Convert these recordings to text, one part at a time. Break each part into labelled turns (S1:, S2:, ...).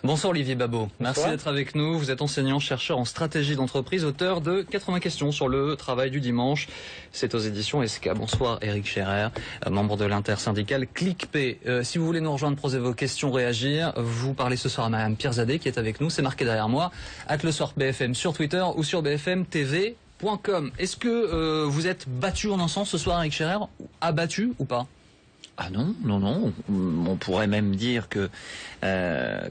S1: Bonsoir Olivier Babot, merci
S2: Bonsoir.
S1: d'être avec nous. Vous êtes enseignant-chercheur en stratégie d'entreprise, auteur de 80 questions sur le travail du dimanche. C'est aux éditions ESCA. Bonsoir Éric Scherer, membre de l'intersyndicale ClickP. Si vous voulez nous rejoindre, poser vos questions, réagir, vous parlez ce soir à Madame Pierzadeh qui est avec nous. C'est marqué derrière moi, @lesoirbfm sur Twitter ou sur bfmtv.com. Est-ce que vous êtes battu en un sens ce soir Éric Scherer, abattu ou pas?
S3: Ah non, non, non. On pourrait même dire que,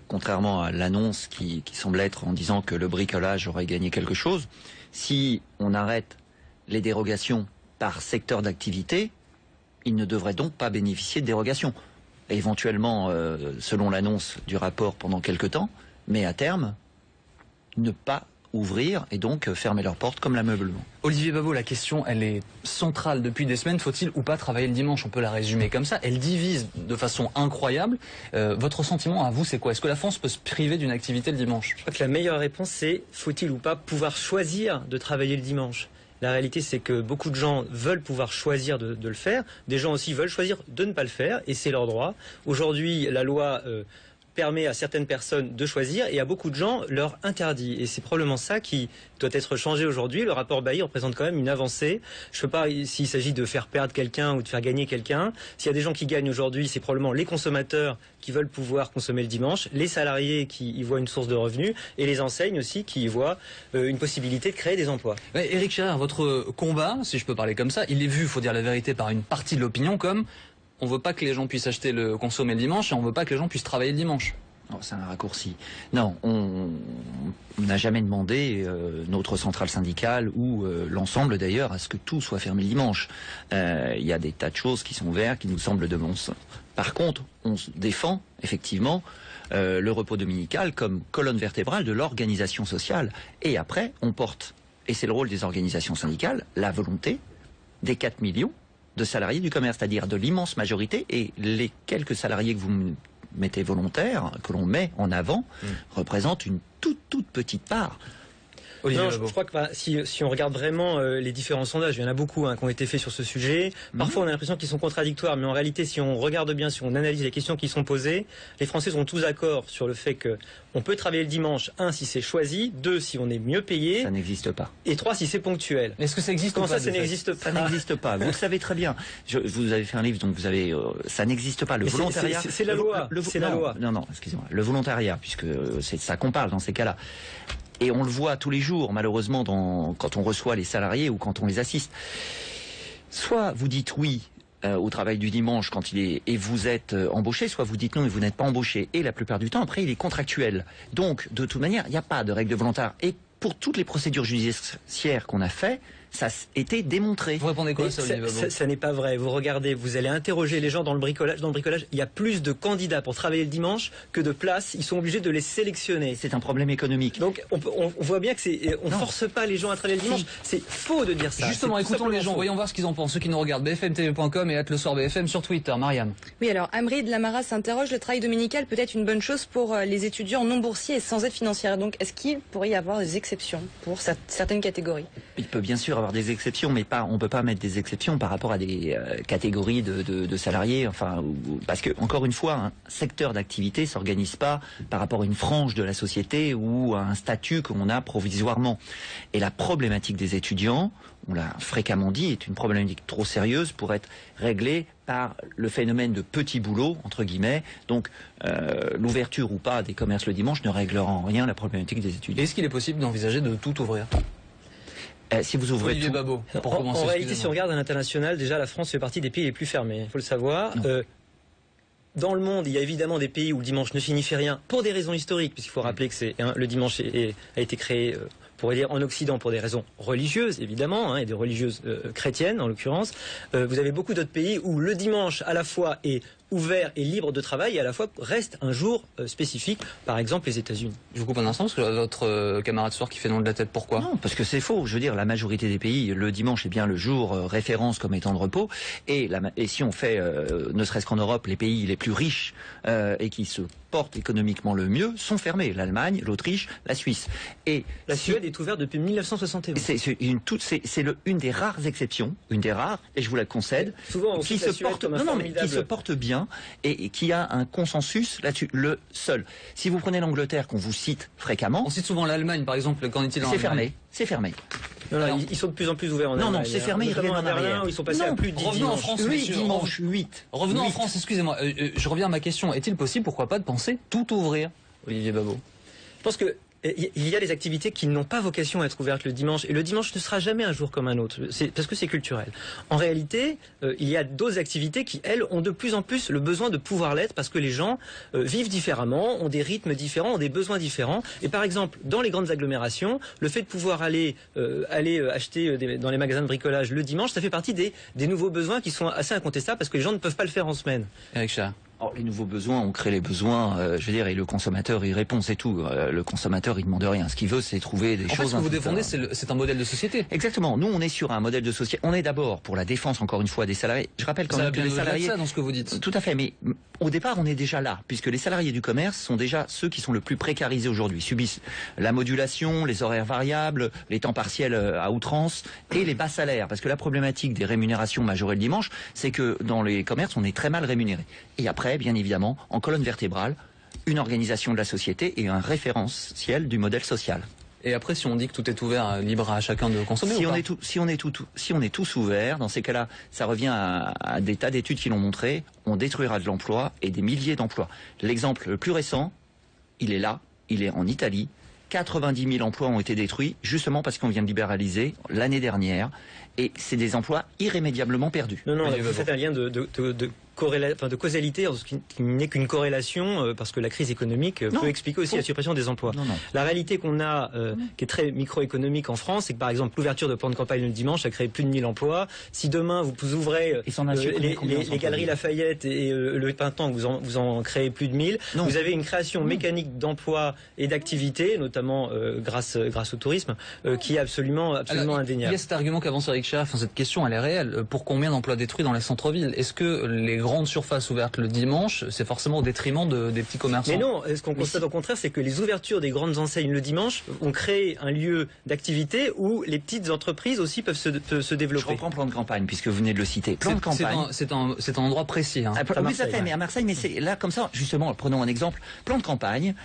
S3: contrairement à l'annonce qui semble être en disant que le bricolage aurait gagné quelque chose, si on arrête les dérogations par secteur d'activité, il ne devrait donc pas bénéficier de dérogation. Éventuellement, selon l'annonce du rapport pendant quelque temps, mais à terme, ne pas ouvrir et donc fermer leurs portes comme l'ameublement.
S1: Olivier Babot, la question, elle est centrale depuis des semaines. Faut-il ou pas travailler le dimanche? On peut la résumer comme ça. Elle divise de façon incroyable. Votre sentiment à vous, c'est quoi? Est-ce que la France peut se priver d'une activité le dimanche?
S2: Je crois que la meilleure réponse, c'est faut-il ou pas pouvoir choisir de travailler le dimanche? La réalité, c'est que beaucoup de gens veulent pouvoir choisir de le faire. Des gens aussi veulent choisir de ne pas le faire, et c'est leur droit. Aujourd'hui, la loi permet à certaines personnes de choisir et à beaucoup de gens leur interdit. Et c'est probablement ça qui doit être changé aujourd'hui. Le rapport Bailly représente quand même une avancée. Je ne sais pas s'il s'agit de faire perdre quelqu'un ou de faire gagner quelqu'un. S'il y a des gens qui gagnent aujourd'hui, c'est probablement les consommateurs qui veulent pouvoir consommer le dimanche, les salariés qui y voient une source de revenus et les enseignes aussi qui y voient une possibilité de créer des emplois.
S1: Ouais, Éric Scherer, votre combat, si je peux parler comme ça, il est vu, il faut dire la vérité, par une partie de l'opinion comme on veut pas que les gens puissent acheter consommer le dimanche et on veut pas que les gens puissent travailler le dimanche.
S3: Oh, c'est un raccourci. Non, on n'a jamais demandé, notre centrale syndicale ou l'ensemble d'ailleurs, à ce que tout soit fermé le dimanche. Il y a des tas de choses qui sont ouvertes, qui nous semblent de bon sens. Par contre, on défend effectivement le repos dominical comme colonne vertébrale de l'organisation sociale. Et après, on porte, et c'est le rôle des organisations syndicales, la volonté des 4 millions de salariés du commerce, c'est-à-dire de l'immense majorité, et les quelques salariés que vous mettez volontaires, que l'on met en avant, représentent une toute petite part.
S2: Non, je crois que si on regarde vraiment les différents sondages, il y en a beaucoup qui ont été faits sur ce sujet. Parfois, on a l'impression qu'ils sont contradictoires, mais en réalité, si on regarde bien, si on analyse les questions qui sont posées, les Français sont tous d'accord sur le fait que on peut travailler le dimanche, 1, si c'est choisi, 2, si on est mieux payé.
S3: Ça n'existe pas.
S2: Et 3, si c'est ponctuel.
S1: Est-ce que ça existe?
S2: Comment ça n'existe pas?
S3: Ça n'existe pas. Vous le savez très bien. Vous avez fait un livre, donc vous avez. Ça n'existe pas. Le volontariat.
S2: C'est la loi. C'est la loi.
S3: Non, excusez-moi. Le volontariat, puisque c'est de ça qu'on parle dans ces cas-là. Et on le voit tous les jours, malheureusement, quand on reçoit les salariés ou quand on les assiste. Soit vous dites oui au travail du dimanche quand il est et vous êtes embauché, soit vous dites non et vous n'êtes pas embauché. Et la plupart du temps, après, il est contractuel. Donc, de toute manière, il n'y a pas de règle de volontariat. Et pour toutes les procédures judiciaires qu'on a fait, ça a été démontré.
S1: Vous répondez quoi à ça, Olivier Babot?
S2: Ça n'est pas vrai. Vous regardez, vous allez interroger les gens dans le bricolage. Dans le bricolage, il y a plus de candidats pour travailler le dimanche que de places. Ils sont obligés de les sélectionner.
S3: C'est un problème économique.
S2: Donc on voit bien que on force pas les gens à travailler le dimanche. C'est faux de dire ça.
S1: Justement, écoutons les gens, voyons voir ce qu'ils en pensent. Ceux qui nous regardent, bfmtv.com et @lesoirbfm sur Twitter. Marianne.
S4: Oui, alors Amri de Lamara s'interroge, le travail dominical peut être une bonne chose pour les étudiants non boursiers et sans aide financière. Donc est-ce qu'il pourrait y avoir des exceptions pour certaines catégories?
S3: Il peut bien sûr avoir des exceptions, mais on ne peut pas mettre des exceptions par rapport à des catégories de salariés. Enfin, parce que encore une fois, un secteur d'activité s'organise pas par rapport à une frange de la société ou à un statut qu'on a provisoirement. Et la problématique des étudiants, on l'a fréquemment dit, est une problématique trop sérieuse pour être réglée par le phénomène de petit boulot, entre guillemets. Donc, l'ouverture ou pas des commerces le dimanche ne réglera en rien la problématique des étudiants.
S1: Est-ce qu'il est possible d'envisager de tout ouvrir?
S3: Si vous ouvrez
S1: Olivier
S3: tout...
S1: Babot, pour commencer,
S2: en réalité, si on regarde à l'international, déjà la France fait partie des pays les plus fermés. Il faut le savoir. Dans le monde, il y a évidemment des pays où le dimanche ne signifie rien pour des raisons historiques, puisqu'il faut rappeler que le dimanche a été créé, pour dire en Occident, pour des raisons religieuses, évidemment, et des religieuses chrétiennes en l'occurrence. Vous avez beaucoup d'autres pays où le dimanche à la fois est ouvert et libre de travail et à la fois reste un jour spécifique, par exemple les États-Unis.
S1: Je vous coupe un instant parce que votre camarade soir qui fait nom de la tête, pourquoi?
S3: Non, parce que c'est faux. Je veux dire, la majorité des pays, le dimanche est bien le jour référence comme étant de repos. Et si on fait, ne serait-ce qu'en Europe, les pays les plus riches et qui se portent économiquement le mieux sont fermés. L'Allemagne, l'Autriche, la Suisse. Et
S2: la Suède est ouverte depuis 1971.
S3: C'est une des rares exceptions, une des rares, et je vous la concède,
S2: souvent
S3: qui se porte bien citoyen et qui a un consensus là-dessus. Le seul. Si vous prenez l'Angleterre qu'on vous cite fréquemment,
S1: On cite souvent l'Allemagne, par exemple. Qu'en est-il en
S3: c'est
S1: Allemagne?
S3: fermé. C'est fermé.
S2: Non,
S1: Alors-
S2: ils sont de plus en plus ouverts en
S3: Non,
S2: Allemagne.
S3: c'est fermé, ils
S2: Notamment
S3: reviennent en
S2: à Berlin,
S3: arrière.
S2: où ils sont passés
S3: Non,
S2: à plus de 10
S1: revenons en
S2: dimanches.
S1: France,
S3: 8
S1: messieurs.
S3: dimanches, 8.
S1: Revenons en France, excusez-moi. Je reviens à ma question. Est-il possible, pourquoi pas, de penser tout ouvrir, Olivier Babot?
S2: Je pense que il y a des activités qui n'ont pas vocation à être ouvertes le dimanche, et le dimanche ne sera jamais un jour comme un autre, parce que c'est culturel. En réalité, il y a d'autres activités qui, elles, ont de plus en plus le besoin de pouvoir l'être, parce que les gens vivent différemment, ont des rythmes différents, ont des besoins différents. Et par exemple, dans les grandes agglomérations, le fait de pouvoir aller acheter dans les magasins de bricolage le dimanche, ça fait partie des nouveaux besoins qui sont assez incontestables, parce que les gens ne peuvent pas le faire en semaine.
S1: Eric Scher.
S3: Alors, les nouveaux besoins, on crée les besoins, je veux dire, et le consommateur y répond, c'est tout. Le consommateur, il demande rien. Ce qu'il veut, c'est trouver des
S1: En fait,
S3: choses.
S1: ce que vous défendez, c'est un modèle de société.
S3: Exactement. Nous, on est sur un modèle de société. On est d'abord pour la défense, encore une fois, des salariés. Je rappelle quand
S1: Ça va
S3: même que
S1: bien
S3: les
S1: au-delà de
S3: salariés.
S1: ça dans ce que vous dites.
S3: Tout à fait, mais au départ, on est déjà là, puisque les salariés du commerce sont déjà ceux qui sont le plus précarisés aujourd'hui, subissent la modulation, les horaires variables, les temps partiels à outrance et les bas salaires. Parce que la problématique des rémunérations majorées le dimanche, c'est que dans les commerces, on est très mal rémunéré. Et après, bien évidemment, en colonne vertébrale, une organisation de la société et un référentiel du modèle social.
S1: Et après, si on dit que tout est ouvert, libre à chacun de consommer
S3: Si
S1: ou
S3: on,
S1: pas
S3: si on est tous ouverts, dans ces cas-là, ça revient à des tas d'études qui l'ont montré, on détruira de l'emploi et des milliers d'emplois. L'exemple le plus récent, il est là, il est en Italie. 90 000 emplois ont été détruits justement parce qu'on vient de libéraliser l'année dernière. Et c'est des emplois irrémédiablement perdus.
S2: Non,
S1: Olivier
S2: vous
S1: Babot.
S2: faites un lien de causalité, ce qui n'est qu'une corrélation, parce que la crise économique
S3: Non,
S2: peut expliquer aussi
S3: faux.
S2: la suppression des emplois.
S3: Non, non.
S2: La réalité qu'on a, qui est très microéconomique en France, c'est que par exemple l'ouverture de plans de campagne le dimanche, ça crée plus de 1000 emplois. Si demain vous ouvrez
S3: Et ça en a supprimé combien en
S2: les
S3: centre-ville?
S2: galeries Lafayette et le Printemps, vous en créez plus de 1000,
S3: Non.
S2: vous avez une création mécanique d'emplois et d'activités, notamment grâce au tourisme, qui est absolument
S1: Alors,
S2: indéniable.
S1: il y a cet argument qu'avance Eric Scher, cette question elle est réelle. Pour combien d'emplois détruits dans les centres-villes? Est-ce que les grandes surfaces ouvertes le dimanche, c'est forcément au détriment des petits commerçants?
S2: Mais non, ce qu'on constate au contraire, c'est que les ouvertures des grandes enseignes le dimanche ont créé un lieu d'activité où les petites entreprises aussi peuvent se
S3: Je
S2: développer.
S3: reprends plan de campagne, puisque vous venez de le citer. Plan de campagne.
S1: C'est un endroit précis. Hein.
S3: Ah, oui,
S2: Marseille,
S3: ça fait,
S2: ouais.
S3: mais à Marseille, mais c'est là comme ça, justement, prenons un exemple. Plan de campagne.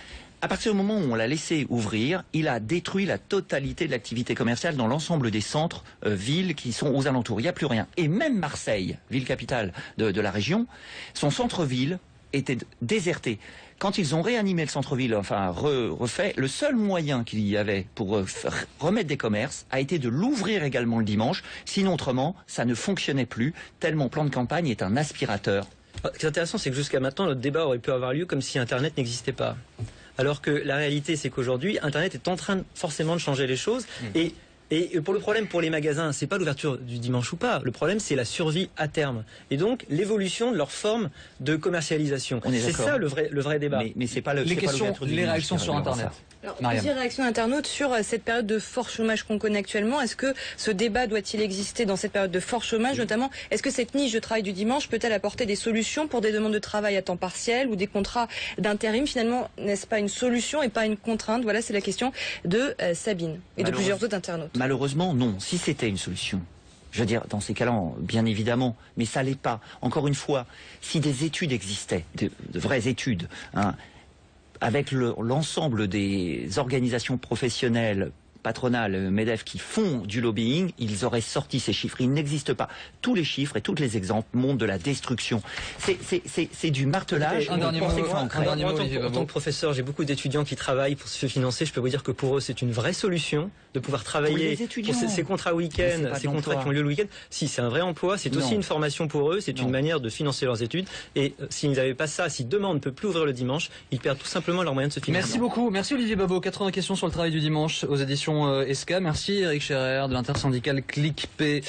S3: À partir du moment où on l'a laissé ouvrir, il a détruit la totalité de l'activité commerciale dans l'ensemble des centres, villes qui sont aux alentours. Il n'y a plus rien. Et même Marseille, ville capitale de la région, son centre-ville était déserté. Quand ils ont réanimé le centre-ville, enfin refait, le seul moyen qu'il y avait pour remettre des commerces a été de l'ouvrir également le dimanche. Sinon, autrement, ça ne fonctionnait plus, tellement plan de campagne est un aspirateur.
S2: Ce qui est intéressant, c'est que jusqu'à maintenant, notre débat aurait pu avoir lieu comme si Internet n'existait pas. Alors que la réalité, c'est qu'aujourd'hui, Internet est en train forcément de changer les choses. Et pour le problème pour les magasins, c'est pas l'ouverture du dimanche ou pas. Le problème, c'est la survie à terme. Et donc, l'évolution de leur forme de commercialisation.
S3: On est
S2: C'est
S3: d'accord.
S2: ça le vrai débat.
S3: Mais c'est pas le.
S1: Les
S3: c'est pas
S1: questions,
S3: l'ouverture du
S1: les
S3: dimanche
S1: réactions
S3: qui
S1: sur
S3: réglera
S1: Internet.
S3: ça.
S4: Alors,
S1: Mariam.
S4: plusieurs réactions internautes sur cette période de fort chômage qu'on connaît actuellement. Est-ce que ce débat doit-il exister dans cette période de fort chômage, notamment? Est-ce que cette niche de travail du dimanche peut-elle apporter des solutions pour des demandes de travail à temps partiel ou des contrats d'intérim? Finalement, n'est-ce pas une solution et pas une contrainte? Voilà, c'est la question de Sabine et de plusieurs autres internautes.
S3: Malheureusement, non. Si c'était une solution, je veux dire, dans ces cas-là, bien évidemment, mais ça l'est pas. Encore une fois, si des études existaient, de vraies études, hein, avec l'ensemble des organisations professionnelles, patronales, MEDEF, qui font du lobbying, ils auraient sorti ces chiffres. Ils n'existent pas. Tous les chiffres et tous les exemples montrent de la destruction. C'est du martelage.
S1: Un dernier mot, Olivier
S2: En
S1: Babot.
S2: tant que professeur, j'ai beaucoup d'étudiants qui travaillent pour se financer. Je peux vous dire que pour eux, c'est une vraie solution de pouvoir travailler
S3: les étudiants.
S2: pour ces contrats
S3: Mais
S2: week-end,
S3: c'est pas
S2: ces
S3: de
S2: contrats
S3: l'emploi.
S2: qui ont lieu le week-end. Si, c'est un vrai emploi, c'est aussi
S3: Non.
S2: une formation pour eux, c'est
S3: Non.
S2: une manière de financer leurs études. Et s'ils n'avaient pas ça, si demain on ne peut plus ouvrir le dimanche, ils perdent tout simplement leurs moyens de se financer.
S1: Merci beaucoup. Merci Olivier Babot. 80 questions sur le travail du dimanche aux éditions ESCA. Merci Eric Scher de l'intersyndicale CLICP.